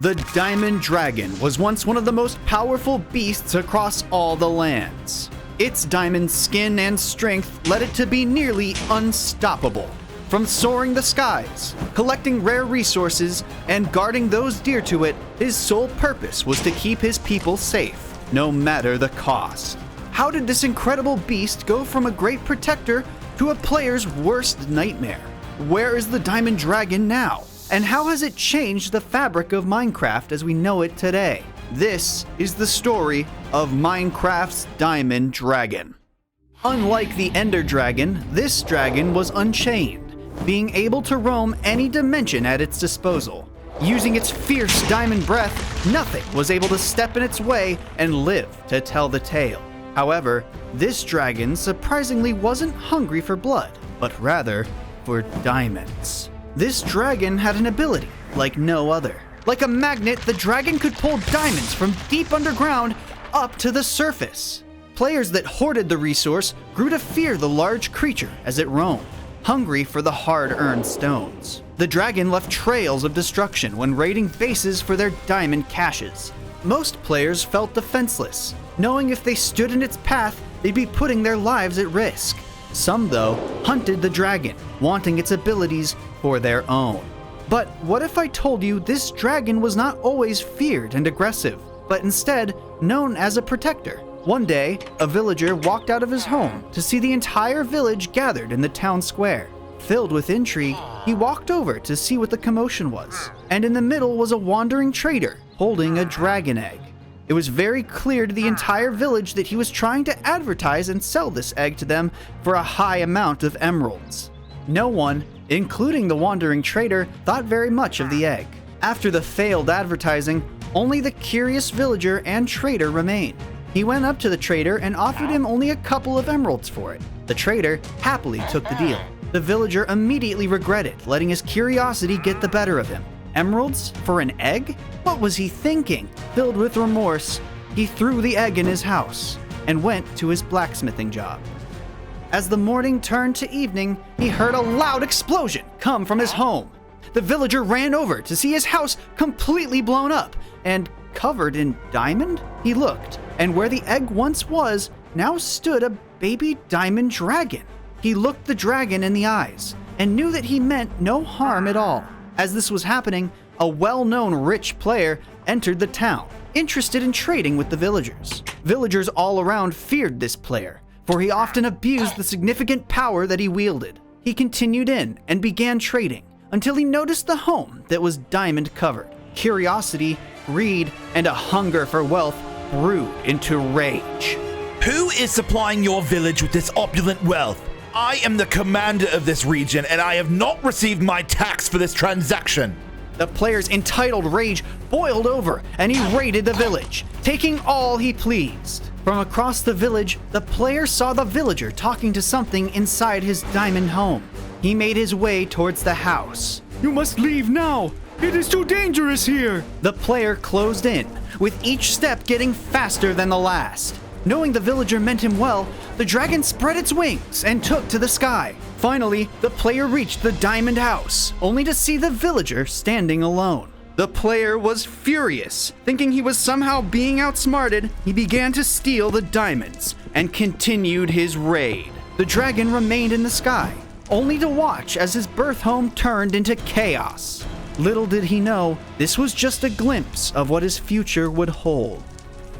The Diamond Dragon was once one of the most powerful beasts across all the lands. Its diamond skin and strength led it to be nearly unstoppable. From soaring the skies, collecting rare resources, and guarding those dear to it, his sole purpose was to keep his people safe, no matter the cost. How did this incredible beast go from a great protector to a player's worst nightmare? Where is the Diamond Dragon now? And how has it changed the fabric of Minecraft as we know it today? This is the story of Minecraft's Diamond Dragon. Unlike the Ender Dragon, this dragon was unchained, being able to roam any dimension at its disposal. Using its fierce diamond breath, nothing was able to step in its way and live to tell the tale. However, this dragon surprisingly wasn't hungry for blood, but rather for diamonds. This dragon had an ability like no other. Like a magnet, the dragon could pull diamonds from deep underground up to the surface. Players that hoarded the resource grew to fear the large creature as it roamed, hungry for the hard-earned stones. The dragon left trails of destruction when raiding bases for their diamond caches. Most players felt defenseless, knowing if they stood in its path, they'd be putting their lives at risk. Some, though, hunted the dragon, wanting its abilities for their own. But what if I told you this dragon was not always feared and aggressive, but instead known as a protector? One day, a villager walked out of his home to see the entire village gathered in the town square. Filled with intrigue, he walked over to see what the commotion was, and in the middle was a wandering trader holding a dragon egg. It was very clear to the entire village that he was trying to advertise and sell this egg to them for a high amount of emeralds. No one, including the wandering trader, thought very much of the egg. After the failed advertising, only the curious villager and trader remained. He went up to the trader and offered him only a couple of emeralds for it. The trader happily took the deal. The villager immediately regretted letting his curiosity get the better of him. Emeralds for an egg? What was he thinking? Filled with remorse, he threw the egg in his house and went to his blacksmithing job. As the morning turned to evening, he heard a loud explosion come from his home. The villager ran over to see his house completely blown up and covered in diamond. He looked, and where the egg once was, now stood a baby diamond dragon. He looked the dragon in the eyes and knew that he meant no harm at all. As this was happening, a well-known rich player entered the town, interested in trading with the villagers. Villagers all around feared this player, for he often abused the significant power that he wielded. He continued in and began trading until he noticed the home that was diamond covered. Curiosity, greed, and a hunger for wealth brewed into rage. Who is supplying your village with this opulent wealth? I am the commander of this region, and I have not received my tax for this transaction. The player's entitled rage boiled over, and he raided the village, taking all he pleased. From across the village, the player saw the villager talking to something inside his diamond home. He made his way towards the house. You must leave now! It is too dangerous here! The player closed in, with each step getting faster than the last. Knowing the villager meant him well, the dragon spread its wings and took to the sky. Finally, the player reached the diamond house, only to see the villager standing alone. The player was furious. Thinking he was somehow being outsmarted, he began to steal the diamonds and continued his raid. The dragon remained in the sky, only to watch as his birth home turned into chaos. Little did he know, this was just a glimpse of what his future would hold.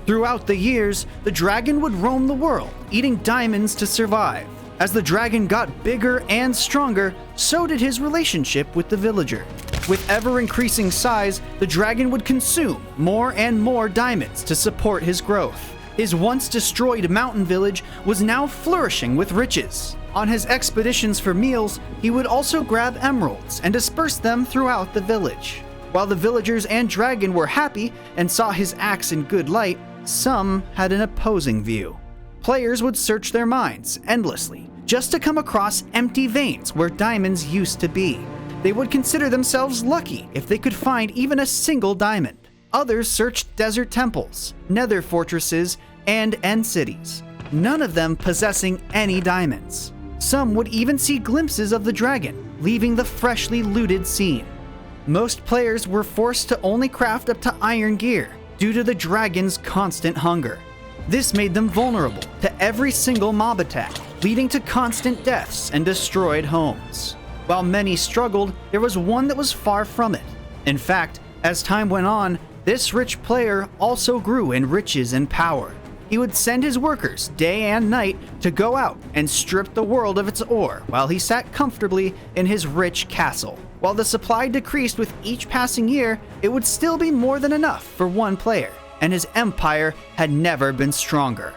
Throughout the years, the dragon would roam the world, eating diamonds to survive. As the dragon got bigger and stronger, so did his relationship with the villager. With ever-increasing size, the dragon would consume more and more diamonds to support his growth. His once destroyed mountain village was now flourishing with riches. On his expeditions for meals, he would also grab emeralds and disperse them throughout the village. While the villagers and dragon were happy and saw his acts in good light, some had an opposing view. Players would search their minds endlessly, just to come across empty veins where diamonds used to be. They would consider themselves lucky if they could find even a single diamond. Others searched desert temples, nether fortresses, and end cities, none of them possessing any diamonds. Some would even see glimpses of the dragon, leaving the freshly looted scene. Most players were forced to only craft up to iron gear due to the dragon's constant hunger. This made them vulnerable to every single mob attack, leading to constant deaths and destroyed homes. While many struggled, there was one that was far from it. In fact, as time went on, this rich player also grew in riches and power. He would send his workers day and night to go out and strip the world of its ore while he sat comfortably in his rich castle. While the supply decreased with each passing year, it would still be more than enough for one player, and his empire had never been stronger.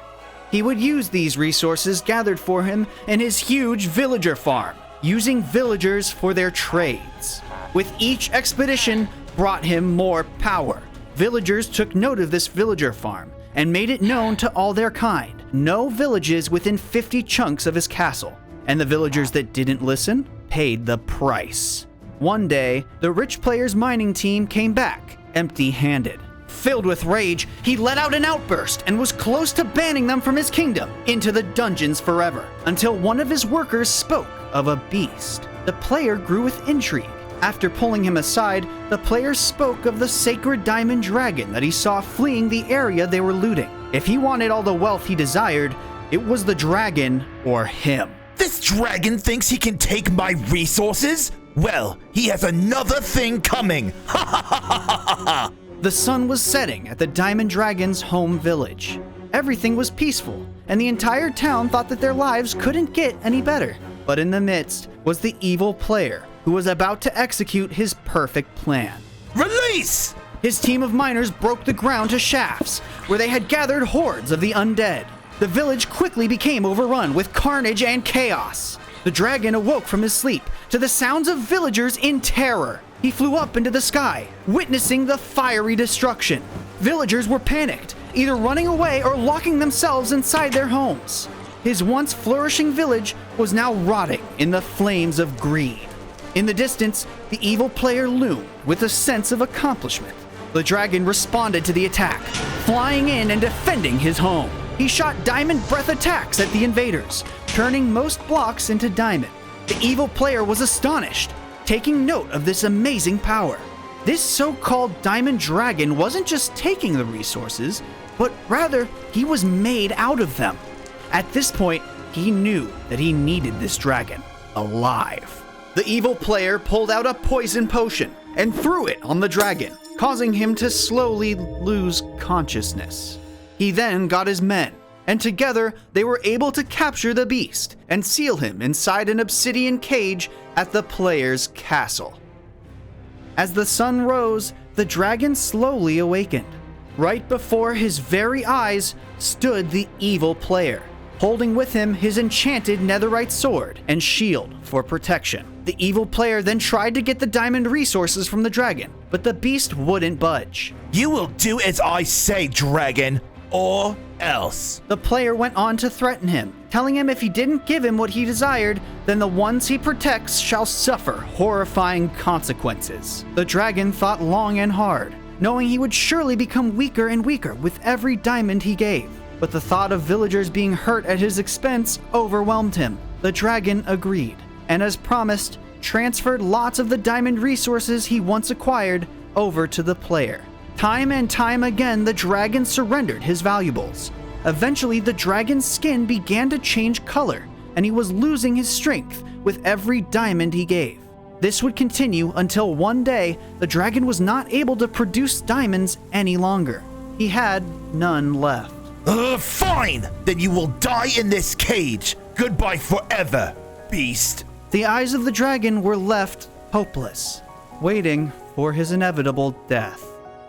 He would use these resources gathered for him in his huge villager farm, using villagers for their trades. With each expedition brought him more power. Villagers took note of this villager farm and made it known to all their kind. No villages within 50 chunks of his castle, and the villagers that didn't listen paid the price. One day, the rich player's mining team came back empty-handed. Filled with rage, he let out an outburst and was close to banning them from his kingdom into the dungeons forever, until one of his workers spoke of a beast. The player grew with intrigue. After pulling him aside, the player spoke of the sacred diamond dragon that he saw fleeing the area they were looting. If he wanted all the wealth he desired, it was the dragon or him. This dragon thinks he can take my resources? Well, he has another thing coming. Ha ha ha ha ha ha! The sun was setting at the Diamond Dragon's home village. Everything was peaceful, and the entire town thought that their lives couldn't get any better. But in the midst was the evil player, who was about to execute his perfect plan. Release! His team of miners broke the ground to shafts, where they had gathered hordes of the undead. The village quickly became overrun with carnage and chaos. The dragon awoke from his sleep to the sounds of villagers in terror. He flew up into the sky, witnessing the fiery destruction. Villagers were panicked, either running away or locking themselves inside their homes. His once flourishing village was now rotting in the flames of greed. In the distance, the evil player loomed with a sense of accomplishment. The dragon responded to the attack, flying in and defending his home. He shot diamond breath attacks at the invaders, turning most blocks into diamond. The evil player was astonished, taking note of this amazing power. This so-called diamond dragon wasn't just taking the resources, but rather he was made out of them. At this point, he knew that he needed this dragon alive. The evil player pulled out a poison potion and threw it on the dragon, causing him to slowly lose consciousness. He then got his men, and together they were able to capture the beast and seal him inside an obsidian cage at the player's castle. As the sun rose, the dragon slowly awakened. Right before his very eyes stood the evil player, holding with him his enchanted netherite sword and shield for protection. The evil player then tried to get the diamond resources from the dragon, but the beast wouldn't budge. You will do as I say, dragon, or else. The player went on to threaten him, telling him if he didn't give him what he desired, then the ones he protects shall suffer horrifying consequences. The dragon thought long and hard, knowing he would surely become weaker and weaker with every diamond he gave. But the thought of villagers being hurt at his expense overwhelmed him. The dragon agreed, and as promised, transferred lots of the diamond resources he once acquired over to the player. Time and time again, the dragon surrendered his valuables. Eventually, the dragon's skin began to change color, and he was losing his strength with every diamond he gave. This would continue until one day, the dragon was not able to produce diamonds any longer. He had none left. Fine! Then you will die in this cage. Goodbye forever, beast. The eyes of the dragon were left hopeless, waiting for his inevitable death.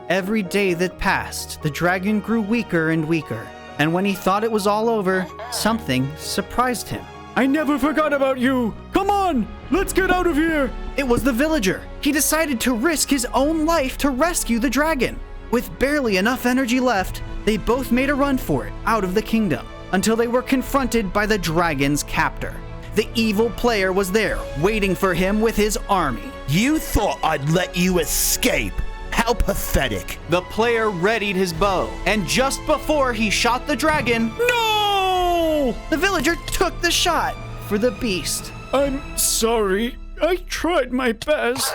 Every day that passed, the dragon grew weaker and weaker, and when he thought it was all over, something surprised him. I never forgot about you. Come on, let's get out of here. It was the villager. He decided to risk his own life to rescue the dragon. With barely enough energy left, they both made a run for it out of the kingdom until they were confronted by the dragon's captor. The evil player was there, waiting for him with his army. You thought I'd let you escape? How pathetic. The player readied his bow, and just before he shot the dragon, No! the villager took the shot for the beast. I'm sorry. I tried my best.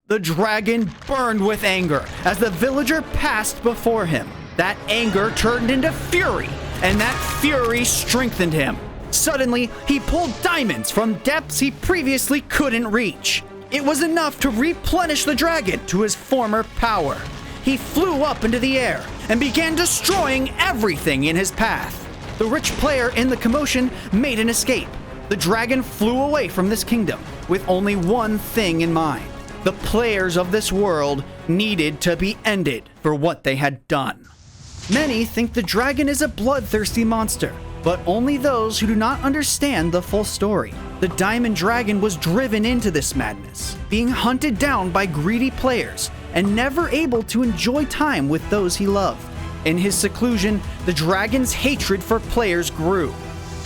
The dragon burned with anger as the villager passed before him. That anger turned into fury, and that fury strengthened him. Suddenly, he pulled diamonds from depths he previously couldn't reach. It was enough to replenish the dragon to his former power. He flew up into the air and began destroying everything in his path. The rich player in the commotion made an escape. The dragon flew away from this kingdom with only one thing in mind. The players of this world needed to be ended for what they had done. Many think the dragon is a bloodthirsty monster, but only those who do not understand the full story. The Diamond Dragon was driven into this madness, being hunted down by greedy players and never able to enjoy time with those he loved. In his seclusion, the dragon's hatred for players grew.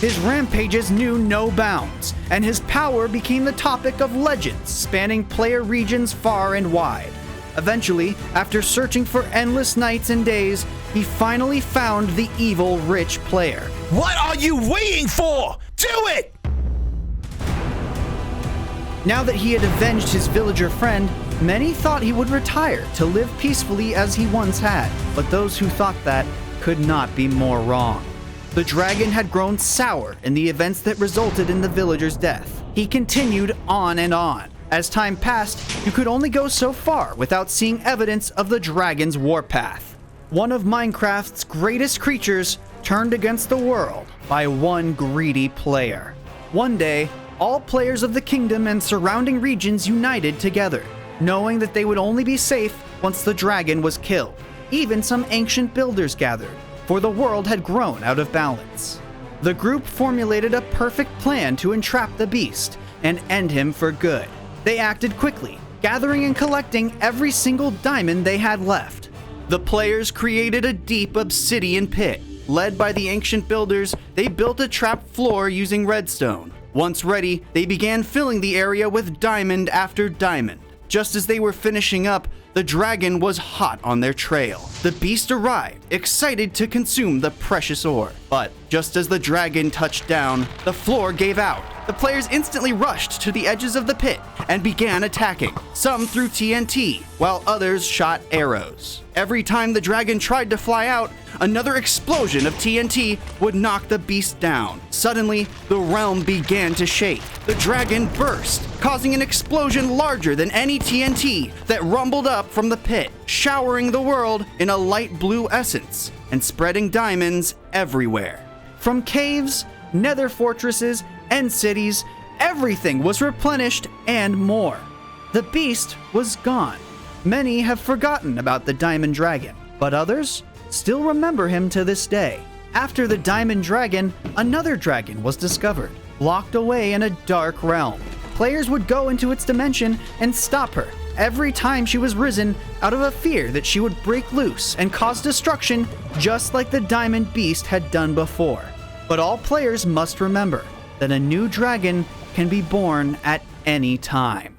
His rampages knew no bounds, and his power became the topic of legends spanning player regions far and wide. Eventually, after searching for endless nights and days, he finally found the evil rich player. What are you waiting for? Do it! Now that he had avenged his villager friend, many thought he would retire to live peacefully as he once had, but those who thought that could not be more wrong. The dragon had grown sour in the events that resulted in the villager's death. He continued on and on. As time passed, you could only go so far without seeing evidence of the dragon's warpath. One of Minecraft's greatest creatures turned against the world by one greedy player. One day, all players of the kingdom and surrounding regions united together, knowing that they would only be safe once the dragon was killed. Even some ancient builders gathered, for the world had grown out of balance. The group formulated a perfect plan to entrap the beast and end him for good. They acted quickly, gathering and collecting every single diamond they had left. The players created a deep obsidian pit. Led by the ancient builders, they built a trap floor using redstone. Once ready, they began filling the area with diamond after diamond. Just as they were finishing up, the dragon was hot on their trail. The beast arrived, excited to consume the precious ore. But just as the dragon touched down, the floor gave out. The players instantly rushed to the edges of the pit and began attacking. Some threw TNT, while others shot arrows. Every time the dragon tried to fly out, another explosion of TNT would knock the beast down. Suddenly, the realm began to shake. The dragon burst, causing an explosion larger than any TNT that rumbled up from the pit, showering the world in a light blue essence and spreading diamonds everywhere. From caves, nether fortresses, and cities, everything was replenished and more. The beast was gone. Many have forgotten about the Diamond Dragon, but others still remember him to this day. After the Diamond Dragon, another dragon was discovered, locked away in a dark realm. Players would go into its dimension and stop her every time she was risen out of a fear that she would break loose and cause destruction just like the Diamond Beast had done before. But all players must remember that a new dragon can be born at any time.